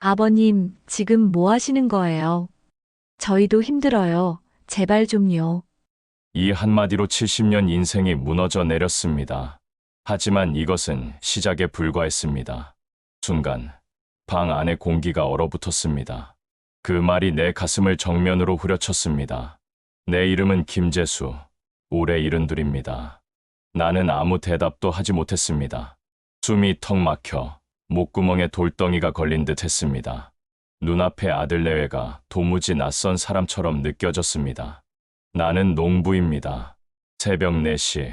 아버님, 지금 뭐 하시는 거예요? 저희도 힘들어요. 제발 좀요. 이 한마디로 70년 인생이 무너져 내렸습니다. 하지만 이것은 시작에 불과했습니다. 순간, 방 안의 공기가 얼어붙었습니다. 그 말이 내 가슴을 정면으로 후려쳤습니다. 내 이름은 김재수, 올해 72입니다. 나는 아무 대답도 하지 못했습니다. 숨이 턱 막혀 목구멍에 돌덩이가 걸린 듯 했습니다. 눈앞의 아들 내외가 도무지 낯선 사람처럼 느껴졌습니다. 나는 농부입니다. 새벽 4시,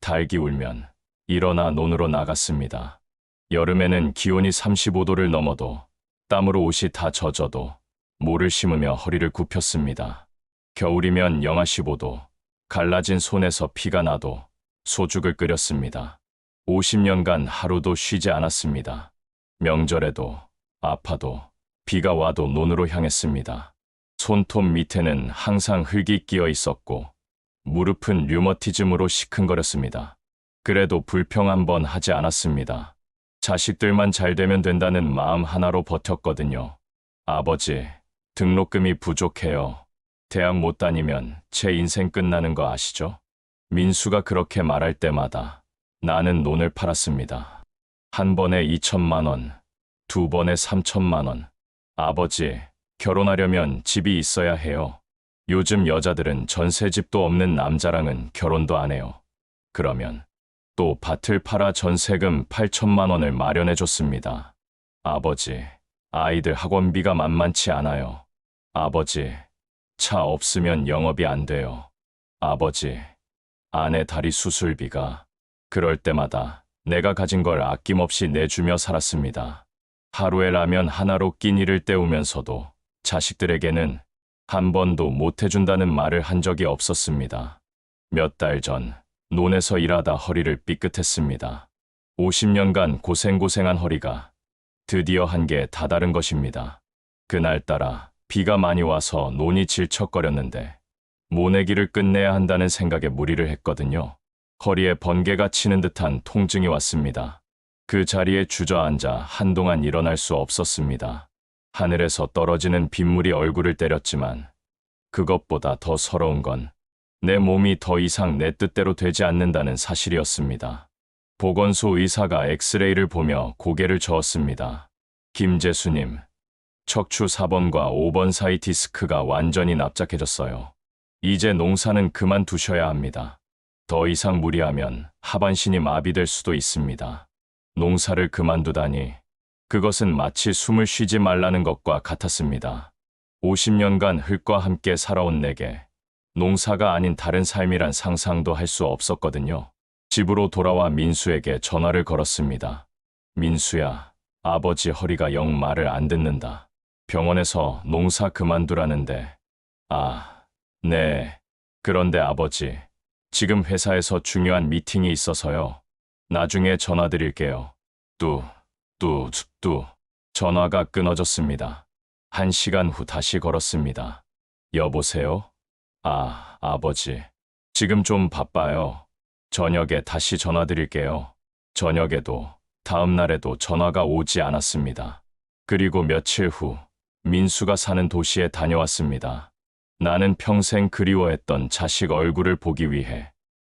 닭이 울면 일어나 논으로 나갔습니다. 여름에는 기온이 35도를 넘어도 땀으로 옷이 다 젖어도 모를 심으며 허리를 굽혔습니다. 겨울이면 영하 15도, 갈라진 손에서 피가 나도 소죽을 끓였습니다. 50년간 하루도 쉬지 않았습니다. 명절에도 아파도 비가 와도 논으로 향했습니다. 손톱 밑에는 항상 흙이 끼어 있었고 무릎은 류머티즘으로 시큰거렸습니다. 그래도 불평 한 번 하지 않았습니다. 자식들만 잘 되면 된다는 마음 하나로 버텼거든요. 아버지, 등록금이 부족해요. 대학 못 다니면 제 인생 끝나는 거 아시죠? 민수가 그렇게 말할 때마다 나는 논을 팔았습니다. 한 번에 2천만 원, 두 번에 3천만 원. 아버지, 결혼하려면 집이 있어야 해요. 요즘 여자들은 전세집도 없는 남자랑은 결혼도 안 해요. 그러면 또 밭을 팔아 전세금 8천만 원을 마련해 줬습니다. 아버지, 아이들 학원비가 만만치 않아요. 아버지, 차 없으면 영업이 안 돼요. 아버지, 아내 다리 수술비가. 그럴 때마다 내가 가진 걸 아낌없이 내주며 살았습니다. 하루에 라면 하나로 끼니를 때우면서도 자식들에게는 한 번도 못 해준다는 말을 한 적이 없었습니다. 몇 달 전 논에서 일하다 허리를 삐끗했습니다. 50년간 고생고생한 허리가 드디어 한계에 다다른 것입니다. 그날따라 비가 많이 와서 논이 질척거렸는데 모내기를 끝내야 한다는 생각에 무리를 했거든요. 허리에 번개가 치는 듯한 통증이 왔습니다. 그 자리에 주저앉아 한동안 일어날 수 없었습니다. 하늘에서 떨어지는 빗물이 얼굴을 때렸지만 그것보다 더 서러운 건 내 몸이 더 이상 내 뜻대로 되지 않는다는 사실이었습니다. 보건소 의사가 엑스레이를 보며 고개를 저었습니다. 김재수님, 척추 4번과 5번 사이 디스크가 완전히 납작해졌어요. 이제 농사는 그만두셔야 합니다. 더 이상 무리하면 하반신이 마비될 수도 있습니다. 농사를 그만두다니 그것은 마치 숨을 쉬지 말라는 것과 같았습니다. 50년간 흙과 함께 살아온 내게 농사가 아닌 다른 삶이란 상상도 할 수 없었거든요. 집으로 돌아와 민수에게 전화를 걸었습니다. 민수야, 아버지 허리가 영 말을 안 듣는다. 병원에서 농사 그만두라는데. 아, 네. 그런데 아버지, 지금 회사에서 중요한 미팅이 있어서요. 나중에 전화드릴게요. 뚜. 전화가 끊어졌습니다. 1시간 후 다시 걸었습니다. 여보세요? 아, 아버지. 지금 좀 바빠요. 저녁에 다시 전화드릴게요. 저녁에도, 다음 날에도 전화가 오지 않았습니다. 그리고 며칠 후, 민수가 사는 도시에 다녀왔습니다. 나는 평생 그리워했던 자식 얼굴을 보기 위해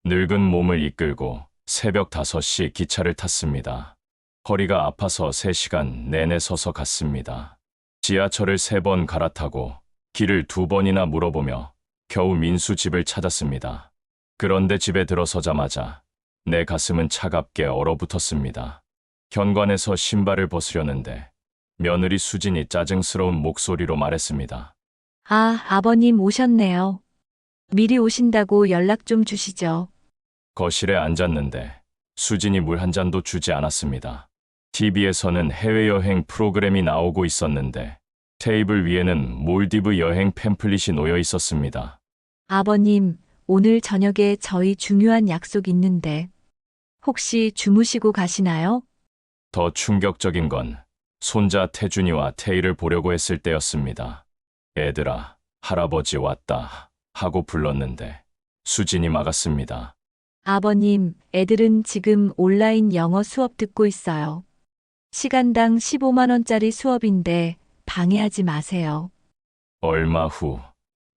늙은 몸을 이끌고 새벽 5시 기차를 탔습니다. 허리가 아파서 3시간 내내 서서 갔습니다. 지하철을 3번 갈아타고 길을 2번이나 물어보며 겨우 민수 집을 찾았습니다. 그런데 집에 들어서자마자 내 가슴은 차갑게 얼어붙었습니다. 현관에서 신발을 벗으려는데 며느리 수진이 짜증스러운 목소리로 말했습니다. 아, 아버님 오셨네요. 미리 오신다고 연락 좀 주시죠. 거실에 앉았는데 수진이 물 한 잔도 주지 않았습니다. TV에서는 해외여행 프로그램이 나오고 있었는데 테이블 위에는 몰디브 여행 팸플릿이 놓여 있었습니다. 아버님, 오늘 저녁에 저희 중요한 약속 있는데 혹시 주무시고 가시나요? 더 충격적인 건 손자 태준이와 태희를 보려고 했을 때였습니다. 애들아, 할아버지 왔다 하고 불렀는데 수진이 막았습니다. 아버님, 애들은 지금 온라인 영어 수업 듣고 있어요. 시간당 15만 원짜리 수업인데 방해하지 마세요. 얼마 후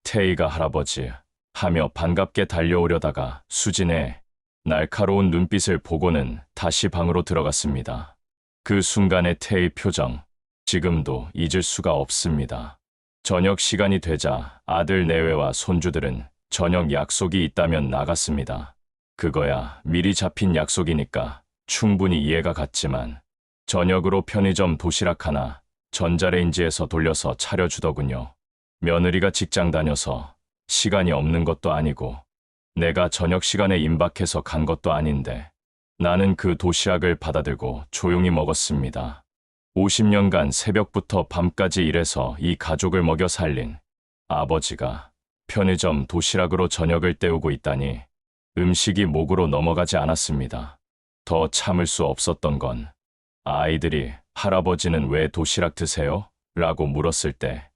태희가 할아버지 하며 반갑게 달려오려다가 수진의 날카로운 눈빛을 보고는 다시 방으로 들어갔습니다. 그 순간의 태희 표정, 지금도 잊을 수가 없습니다. 저녁 시간이 되자 아들 내외와 손주들은 저녁 약속이 있다면 나갔습니다. 그거야 미리 잡힌 약속이니까 충분히 이해가 갔지만 저녁으로 편의점 도시락 하나 전자레인지에서 돌려서 차려주더군요. 며느리가 직장 다녀서 시간이 없는 것도 아니고 내가 저녁 시간에 임박해서 간 것도 아닌데 나는 그 도시락을 받아들고 조용히 먹었습니다. 50년간 새벽부터 밤까지 일해서 이 가족을 먹여 살린 아버지가 편의점 도시락으로 저녁을 때우고 있다니 음식이 목으로 넘어가지 않았습니다. 더 참을 수 없었던 건 아이들이 할아버지는 왜 도시락 드세요? 라고 물었을 때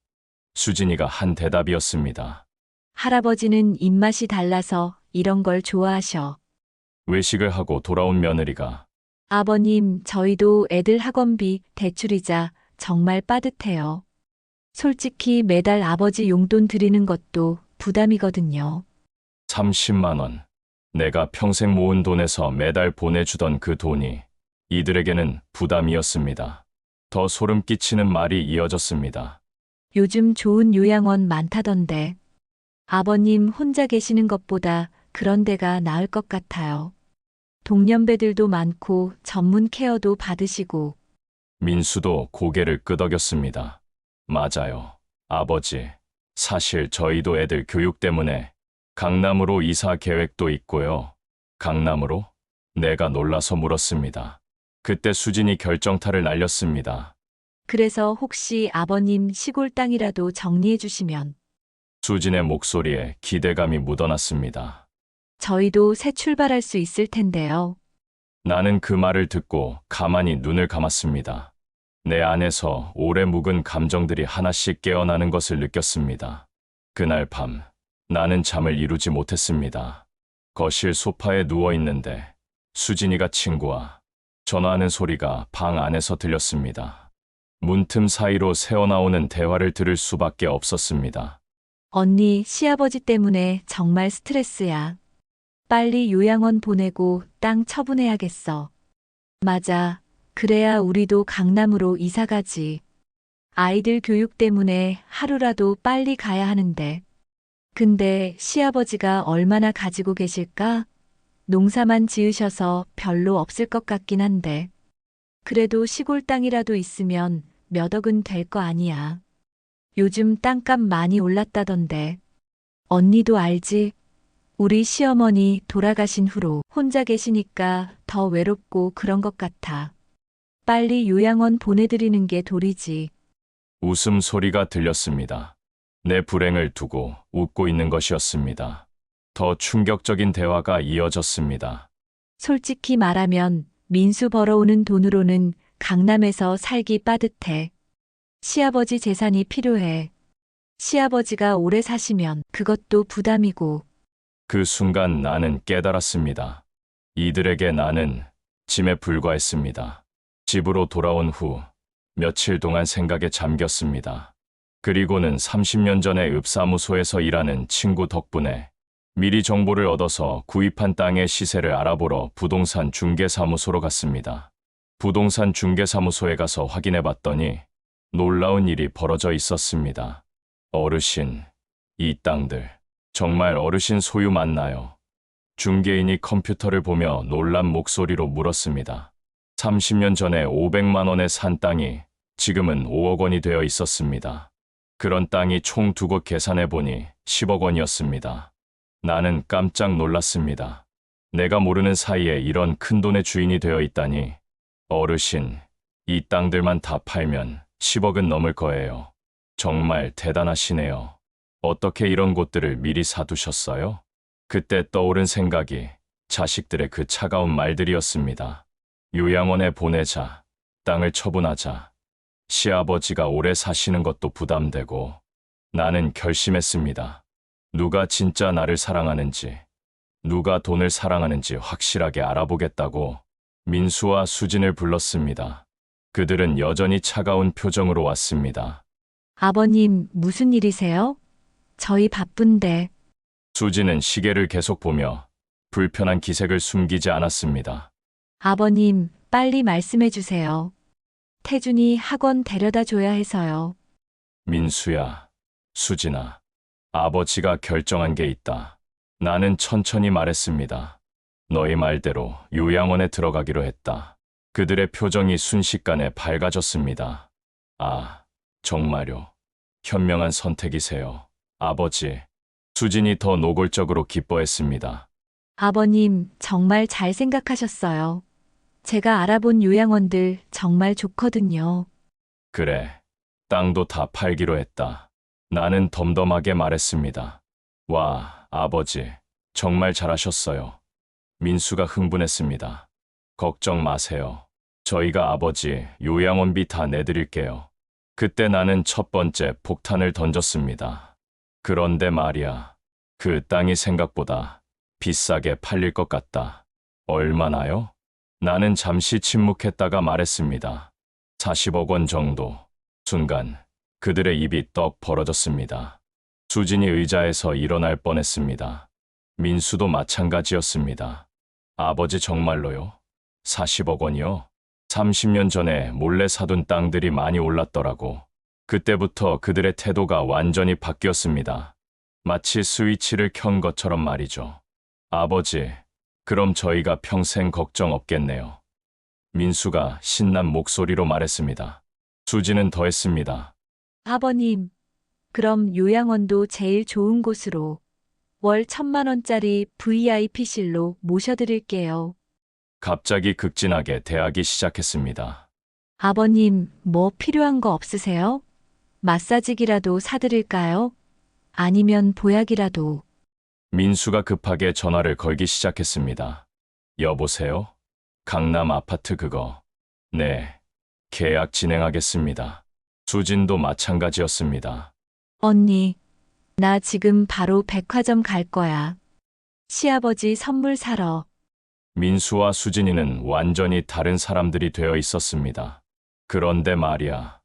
수진이가 한 대답이었습니다. 할아버지는 입맛이 달라서 이런 걸 좋아하셔. 외식을 하고 돌아온 며느리가 아버님, 저희도 애들 학원비, 대출이자 정말 빠듯해요. 솔직히 매달 아버지 용돈 드리는 것도 부담이거든요. 30만 원. 내가 평생 모은 돈에서 매달 보내주던 그 돈이 이들에게는 부담이었습니다. 더 소름 끼치는 말이 이어졌습니다. 요즘 좋은 요양원 많다던데. 아버님 혼자 계시는 것보다 그런 데가 나을 것 같아요. 동년배들도 많고 전문 케어도 받으시고. 민수도 고개를 끄덕였습니다. 맞아요. 아버지. 사실 저희도 애들 교육 때문에 강남으로 이사 계획도 있고요. 강남으로? 내가 놀라서 물었습니다. 그때 수진이 결정타를 날렸습니다. 그래서 혹시 아버님 시골 땅이라도 정리해 주시면 수진의 목소리에 기대감이 묻어났습니다. 저희도 새 출발할 수 있을 텐데요. 나는 그 말을 듣고 가만히 눈을 감았습니다. 내 안에서 오래 묵은 감정들이 하나씩 깨어나는 것을 느꼈습니다. 그날 밤, 나는 잠을 이루지 못했습니다. 거실 소파에 누워 있는데 수진이가 친구와 전화하는 소리가 방 안에서 들렸습니다. 문틈 사이로 새어나오는 대화를 들을 수밖에 없었습니다. 언니, 시아버지 때문에 정말 스트레스야. 빨리 요양원 보내고 땅 처분해야겠어. 맞아. 그래야 우리도 강남으로 이사 가지. 아이들 교육 때문에 하루라도 빨리 가야 하는데. 근데 시아버지가 얼마나 가지고 계실까? 농사만 지으셔서 별로 없을 것 같긴 한데. 그래도 시골 땅이라도 있으면 몇 억은 될 거 아니야. 요즘 땅값 많이 올랐다던데. 언니도 알지? 우리 시어머니 돌아가신 후로 혼자 계시니까 더 외롭고 그런 것 같아. 빨리 요양원 보내드리는 게 도리지. 웃음소리가 들렸습니다. 내 불행을 두고 웃고 있는 것이었습니다. 더 충격적인 대화가 이어졌습니다. 솔직히 말하면 민수 벌어오는 돈으로는 강남에서 살기 빠듯해. 시아버지 재산이 필요해. 시아버지가 오래 사시면 그것도 부담이고. 그 순간 나는 깨달았습니다. 이들에게 나는 짐에 불과했습니다. 집으로 돌아온 후 며칠 동안 생각에 잠겼습니다. 그리고는 30년 전에 읍사무소에서 일하는 친구 덕분에 미리 정보를 얻어서 구입한 땅의 시세를 알아보러 부동산 중개사무소로 갔습니다. 부동산 중개사무소에 가서 확인해 봤더니 놀라운 일이 벌어져 있었습니다. 어르신, 이 땅들 정말 어르신 소유 맞나요? 중개인이 컴퓨터를 보며 놀란 목소리로 물었습니다. 30년 전에 500만 원에 산 땅이 지금은 5억 원이 되어 있었습니다. 그런 땅이 총 2곳 계산해 보니 10억 원이었습니다. 나는 깜짝 놀랐습니다. 내가 모르는 사이에 이런 큰돈의 주인이 되어 있다니. 어르신, 이 땅들만 다 팔면 10억은 넘을 거예요. 정말 대단하시네요. 어떻게 이런 곳들을 미리 사두셨어요? 그때 떠오른 생각이 자식들의 그 차가운 말들이었습니다. 요양원에 보내자, 땅을 처분하자, 시아버지가 오래 사시는 것도 부담되고. 나는 결심했습니다. 누가 진짜 나를 사랑하는지, 누가 돈을 사랑하는지 확실하게 알아보겠다고 민수와 수진을 불렀습니다. 그들은 여전히 차가운 표정으로 왔습니다. 아버님, 무슨 일이세요? 저희 바쁜데. 수지는 시계를 계속 보며 불편한 기색을 숨기지 않았습니다. 아버님, 빨리 말씀해 주세요. 태준이 학원 데려다 줘야 해서요. 민수야, 수진아, 아버지가 결정한 게 있다. 나는 천천히 말했습니다. 너희 말대로 요양원에 들어가기로 했다. 그들의 표정이 순식간에 밝아졌습니다. 아, 정말요. 현명한 선택이세요. 아버지. 수진이 더 노골적으로 기뻐했습니다. 아버님, 정말 잘 생각하셨어요. 제가 알아본 요양원들 정말 좋거든요. 그래, 땅도 다 팔기로 했다. 나는 덤덤하게 말했습니다. 와, 아버지, 정말 잘하셨어요. 민수가 흥분했습니다. 걱정 마세요. 저희가 아버지 요양원비 다 내드릴게요. 그때 나는 첫 번째 폭탄을 던졌습니다. 그런데 말이야, 그 땅이 생각보다 비싸게 팔릴 것 같다. 얼마나요? 나는 잠시 침묵했다가 말했습니다. 40억 원 정도. 순간 그들의 입이 떡 벌어졌습니다. 수진이 의자에서 일어날 뻔했습니다. 민수도 마찬가지였습니다. 아버지 정말로요? 40억 원이요? 30년 전에 몰래 사둔 땅들이 많이 올랐더라고. 그때부터 그들의 태도가 완전히 바뀌었습니다. 마치 스위치를 켠 것처럼 말이죠. 아버지, 그럼 저희가 평생 걱정 없겠네요. 민수가 신난 목소리로 말했습니다. 수지는 더했습니다. 아버님, 그럼 요양원도 제일 좋은 곳으로 월 1,000만 원짜리 VIP실로 모셔드릴게요. 갑자기 극진하게 대하기 시작했습니다. 아버님, 뭐 필요한 거 없으세요? 마사지기라도 사드릴까요? 아니면 보약이라도. 민수가 급하게 전화를 걸기 시작했습니다. 여보세요? 강남 아파트 그거. 네, 계약 진행하겠습니다. 수진도 마찬가지였습니다. 언니, 나 지금 바로 백화점 갈 거야. 시아버지 선물 사러. 민수와 수진이는 완전히 다른 사람들이 되어 있었습니다. 그런데 말이야,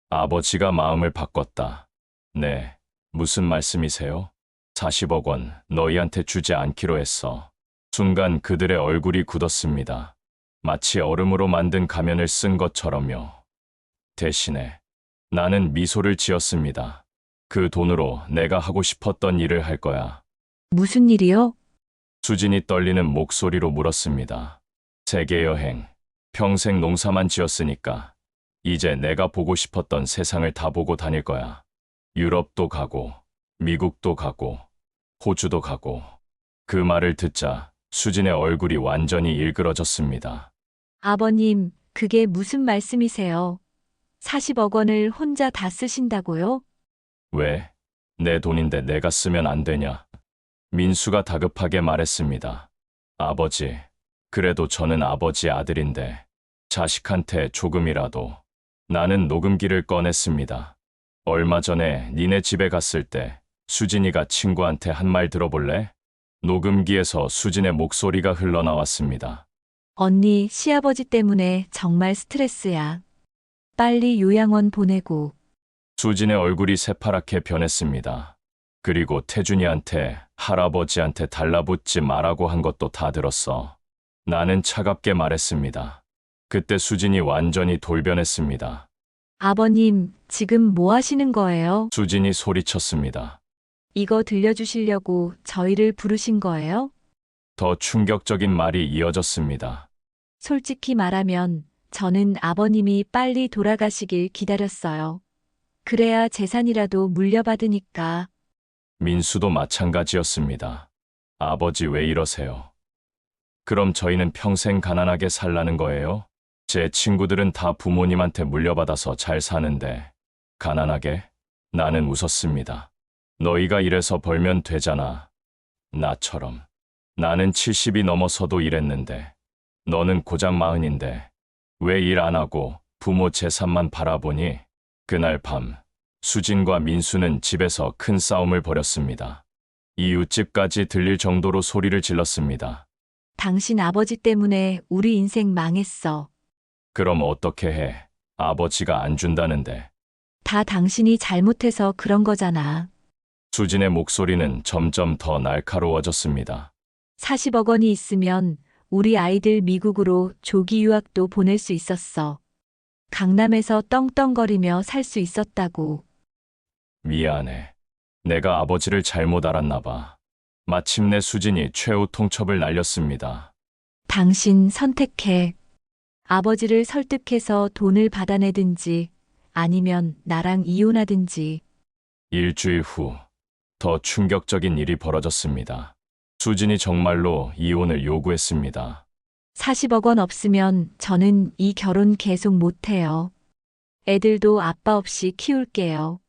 아버지가 마음을 바꿨다. 네, 무슨 말씀이세요? 40억 원 너희한테 주지 않기로 했어. 순간 그들의 얼굴이 굳었습니다. 마치 얼음으로 만든 가면을 쓴 것처럼요. 대신에 나는 미소를 지었습니다. 그 돈으로 내가 하고 싶었던 일을 할 거야. 무슨 일이요? 수진이 떨리는 목소리로 물었습니다. 세계 여행, 평생 농사만 지었으니까 이제 내가 보고 싶었던 세상을 다 보고 다닐 거야. 유럽도 가고, 미국도 가고, 호주도 가고. 그 말을 듣자 수진의 얼굴이 완전히 일그러졌습니다. 아버님, 그게 무슨 말씀이세요? 40억 원을 혼자 다 쓰신다고요? 왜? 내 돈인데 내가 쓰면 안 되냐? 민수가 다급하게 말했습니다. 아버지, 그래도 저는 아버지의 아들인데 자식한테 조금이라도. 나는 녹음기를 꺼냈습니다. 얼마 전에 니네 집에 갔을 때 수진이가 친구한테 한 말 들어볼래? 녹음기에서 수진의 목소리가 흘러나왔습니다. 언니, 시아버지 때문에 정말 스트레스야. 빨리 요양원 보내고. 수진의 얼굴이 새파랗게 변했습니다. 그리고 태준이한테 할아버지한테 달라붙지 말라고 한 것도 다 들었어. 나는 차갑게 말했습니다. 그때 수진이 완전히 돌변했습니다. 아버님, 지금 뭐 하시는 거예요? 수진이 소리쳤습니다. 이거 들려주시려고 저희를 부르신 거예요? 더 충격적인 말이 이어졌습니다. 솔직히 말하면 저는 아버님이 빨리 돌아가시길 기다렸어요. 그래야 재산이라도 물려받으니까. 민수도 마찬가지였습니다. 아버지 왜 이러세요? 그럼 저희는 평생 가난하게 살라는 거예요? 제 친구들은 다 부모님한테 물려받아서 잘 사는데 가난하게? 나는 웃었습니다. 너희가 일해서 벌면 되잖아. 나처럼. 나는 70이 넘어서도 일했는데 너는 고작 40인데 왜 일 안 하고 부모 재산만 바라보니? 그날 밤 수진과 민수는 집에서 큰 싸움을 벌였습니다. 이웃집까지 들릴 정도로 소리를 질렀습니다. 당신 아버지 때문에 우리 인생 망했어. 그럼 어떻게 해? 아버지가 안 준다는데. 다 당신이 잘못해서 그런 거잖아. 수진의 목소리는 점점 더 날카로워졌습니다. 40억 원이 있으면 우리 아이들 미국으로 조기 유학도 보낼 수 있었어. 강남에서 떵떵거리며 살 수 있었다고. 미안해. 내가 아버지를 잘못 알았나 봐. 마침내 수진이 최후 통첩을 날렸습니다. 당신 선택해. 아버지를 설득해서 돈을 받아내든지 아니면 나랑 이혼하든지. 일주일 후, 더 충격적인 일이 벌어졌습니다. 수진이 정말로 이혼을 요구했습니다. 40억 원 없으면 저는 이 결혼 계속 못해요. 애들도 아빠 없이 키울게요.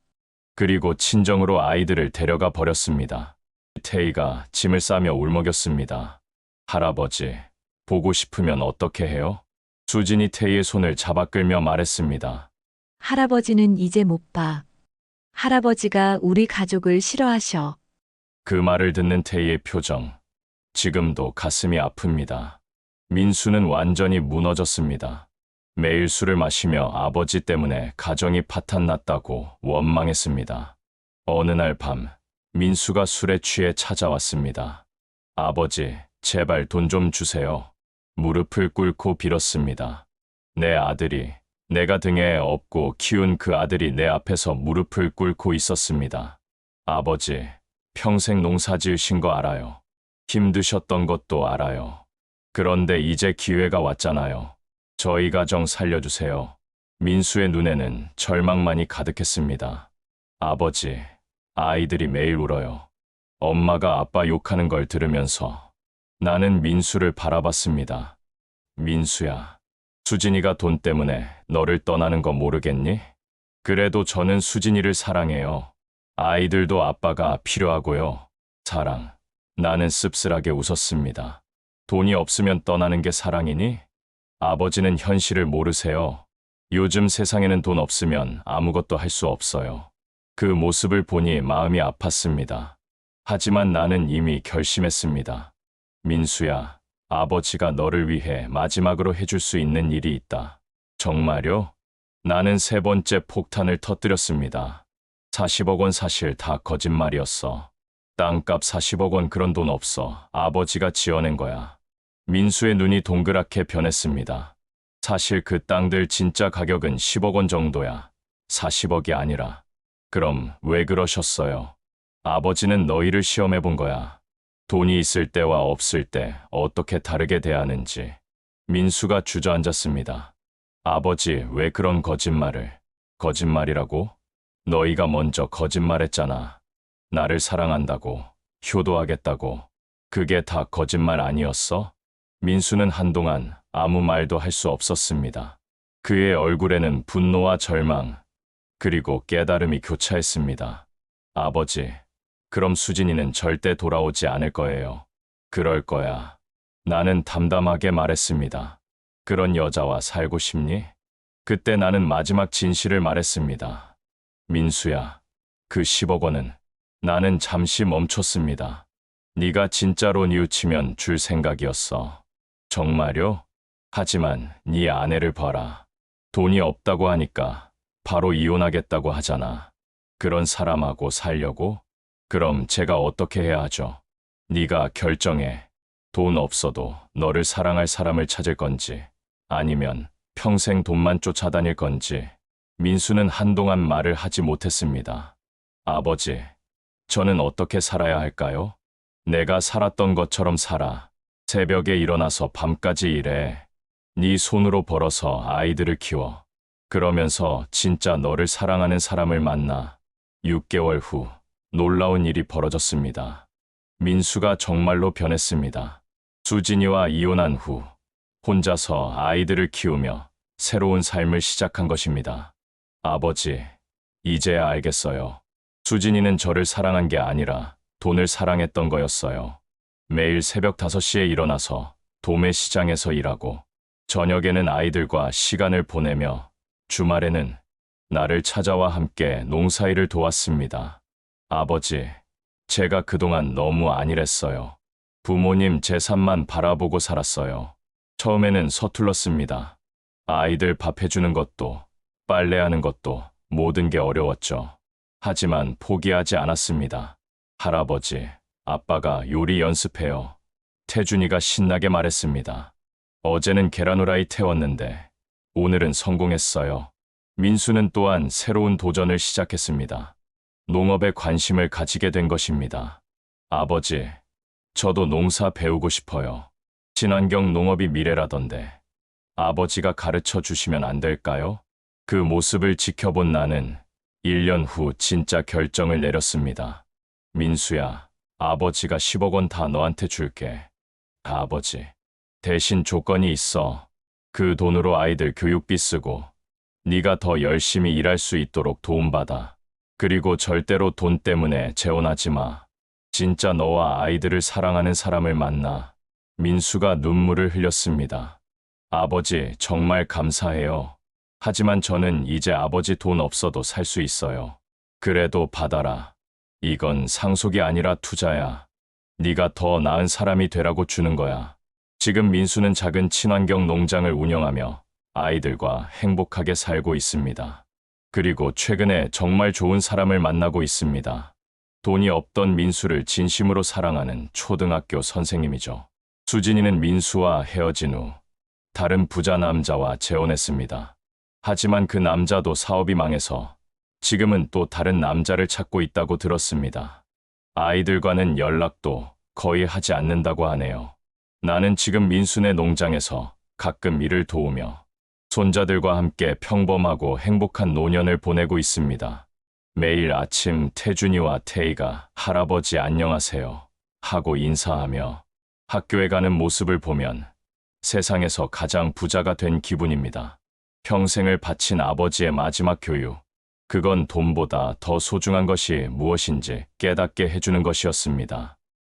그리고 친정으로 아이들을 데려가 버렸습니다. 태희가 짐을 싸며 울먹였습니다. 할아버지, 보고 싶으면 어떻게 해요? 수진이 태희의 손을 잡아 끌며 말했습니다. 할아버지는 이제 못 봐. 할아버지가 우리 가족을 싫어하셔. 그 말을 듣는 태희의 표정, 지금도 가슴이 아픕니다. 민수는 완전히 무너졌습니다. 매일 술을 마시며 아버지 때문에 가정이 파탄났다고 원망했습니다. 어느 날 밤, 민수가 술에 취해 찾아왔습니다. 아버지, 제발 돈 좀 주세요. 무릎을 꿇고 빌었습니다. 내 아들이, 내가 등에 업고 키운 그 아들이 내 앞에서 무릎을 꿇고 있었습니다. 아버지, 평생 농사 지으신 거 알아요. 힘드셨던 것도 알아요. 그런데 이제 기회가 왔잖아요. 저희 가정 살려주세요. 민수의 눈에는 절망만이 가득했습니다. 아버지, 아이들이 매일 울어요. 엄마가 아빠 욕하는 걸 들으면서 나는 민수를 바라봤습니다. 민수야, 수진이가 돈 때문에 너를 떠나는 거 모르겠니? 그래도 저는 수진이를 사랑해요. 아이들도 아빠가 필요하고요. 사랑. 나는 씁쓸하게 웃었습니다. 돈이 없으면 떠나는 게 사랑이니? 아버지는 현실을 모르세요. 요즘 세상에는 돈 없으면 아무것도 할 수 없어요. 그 모습을 보니 마음이 아팠습니다. 하지만 나는 이미 결심했습니다. 민수야, 아버지가 너를 위해 마지막으로 해줄 수 있는 일이 있다. 정말요? 나는 세 번째 폭탄을 터뜨렸습니다. 40억 원 사실 다 거짓말이었어. 땅값 40억 원 그런 돈 없어. 아버지가 지어낸 거야. 민수의 눈이 동그랗게 변했습니다. 사실 그 땅들 진짜 가격은 10억 원 정도야. 40억이 아니라. 그럼 왜 그러셨어요? 아버지는 너희를 시험해 본 거야. 돈이 있을 때와 없을 때 어떻게 다르게 대하는지. 민수가 주저앉았습니다. 아버지, 왜 그런 거짓말을? 거짓말이라고? 너희가 먼저 거짓말했잖아. 나를 사랑한다고, 효도하겠다고. 그게 다 거짓말 아니었어? 민수는 한동안 아무 말도 할 수 없었습니다. 그의 얼굴에는 분노와 절망, 그리고 깨달음이 교차했습니다. 아버지, 그럼 수진이는 절대 돌아오지 않을 거예요. 그럴 거야. 나는 담담하게 말했습니다. 그런 여자와 살고 싶니? 그때 나는 마지막 진실을 말했습니다. 민수야, 그 10억 원은. 나는 잠시 멈췄습니다. 네가 진짜로 뉘우치면 줄 생각이었어. 정말요? 하지만 네 아내를 봐라. 돈이 없다고 하니까 바로 이혼하겠다고 하잖아. 그런 사람하고 살려고? 그럼 제가 어떻게 해야 하죠? 네가 결정해. 돈 없어도 너를 사랑할 사람을 찾을 건지 아니면 평생 돈만 쫓아다닐 건지. 민수는 한동안 말을 하지 못했습니다. 아버지, 저는 어떻게 살아야 할까요? 내가 살았던 것처럼 살아. 새벽에 일어나서 밤까지 일해. 네 손으로 벌어서 아이들을 키워. 그러면서 진짜 너를 사랑하는 사람을 만나. 6개월 후 놀라운 일이 벌어졌습니다. 민수가 정말로 변했습니다. 수진이와 이혼한 후 혼자서 아이들을 키우며 새로운 삶을 시작한 것입니다. 아버지, 이제야 알겠어요. 수진이는 저를 사랑한 게 아니라 돈을 사랑했던 거였어요. 매일 새벽 5시에 일어나서 도매 시장에서 일하고 저녁에는 아이들과 시간을 보내며 주말에는 나를 찾아와 함께 농사일을 도왔습니다. 아버지, 제가 그동안 너무 안일했어요. 부모님 재산만 바라보고 살았어요. 처음에는 서툴렀습니다. 아이들 밥 해주는 것도, 빨래하는 것도 모든 게 어려웠죠. 하지만 포기하지 않았습니다. 할아버지, 아빠가 요리 연습해요. 태준이가 신나게 말했습니다. 어제는 계란 후라이 태웠는데 오늘은 성공했어요. 민수는 또한 새로운 도전을 시작했습니다. 농업에 관심을 가지게 된 것입니다. 아버지, 저도 농사 배우고 싶어요. 친환경 농업이 미래라던데 아버지가 가르쳐 주시면 안 될까요? 그 모습을 지켜본 나는 1년 후 진짜 결정을 내렸습니다. 민수야, 아버지가 10억 원 다 너한테 줄게. 아버지, 대신 조건이 있어. 그 돈으로 아이들 교육비 쓰고 네가 더 열심히 일할 수 있도록 도움받아. 그리고 절대로 돈 때문에 재혼하지 마. 진짜 너와 아이들을 사랑하는 사람을 만나. 민수가 눈물을 흘렸습니다. 아버지, 정말 감사해요. 하지만 저는 이제 아버지 돈 없어도 살 수 있어요. 그래도 받아라. 이건 상속이 아니라 투자야. 네가 더 나은 사람이 되라고 주는 거야. 지금 민수는 작은 친환경 농장을 운영하며 아이들과 행복하게 살고 있습니다. 그리고 최근에 정말 좋은 사람을 만나고 있습니다. 돈이 없던 민수를 진심으로 사랑하는 초등학교 선생님이죠. 수진이는 민수와 헤어진 후 다른 부자 남자와 재혼했습니다. 하지만 그 남자도 사업이 망해서 지금은 또 다른 남자를 찾고 있다고 들었습니다. 아이들과는 연락도 거의 하지 않는다고 하네요. 나는 지금 민수네 농장에서 가끔 일을 도우며 손자들과 함께 평범하고 행복한 노년을 보내고 있습니다. 매일 아침 태준이와 태희가 할아버지 안녕하세요 하고 인사하며 학교에 가는 모습을 보면 세상에서 가장 부자가 된 기분입니다. 평생을 바친 아버지의 마지막 교육, 그건 돈보다 더 소중한 것이 무엇인지 깨닫게 해주는 것이었습니다.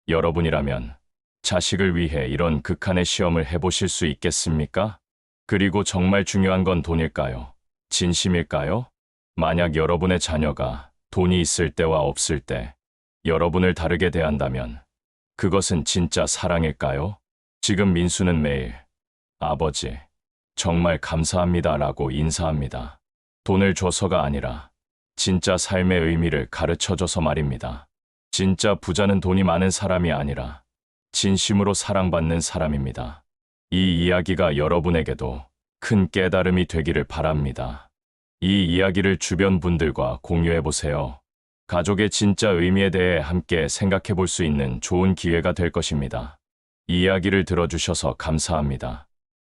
여러분이라면 자식을 위해 이런 극한의 시험을 해보실 수 있겠습니까? 그리고 정말 중요한 건 돈일까요? 진심일까요? 만약 여러분의 자녀가 돈이 있을 때와 없을 때 여러분을 다르게 대한다면 그것은 진짜 사랑일까요? 지금 민수는 매일 아버지, 정말 감사합니다라고 인사합니다. 돈을 줘서가 아니라 진짜 삶의 의미를 가르쳐줘서 말입니다. 진짜 부자는 돈이 많은 사람이 아니라 진심으로 사랑받는 사람입니다. 이 이야기가 여러분에게도 큰 깨달음이 되기를 바랍니다. 이 이야기를 주변 분들과 공유해보세요. 가족의 진짜 의미에 대해 함께 생각해 볼 수 있는 좋은 기회가 될 것입니다. 이 이야기를 들어주셔서 감사합니다.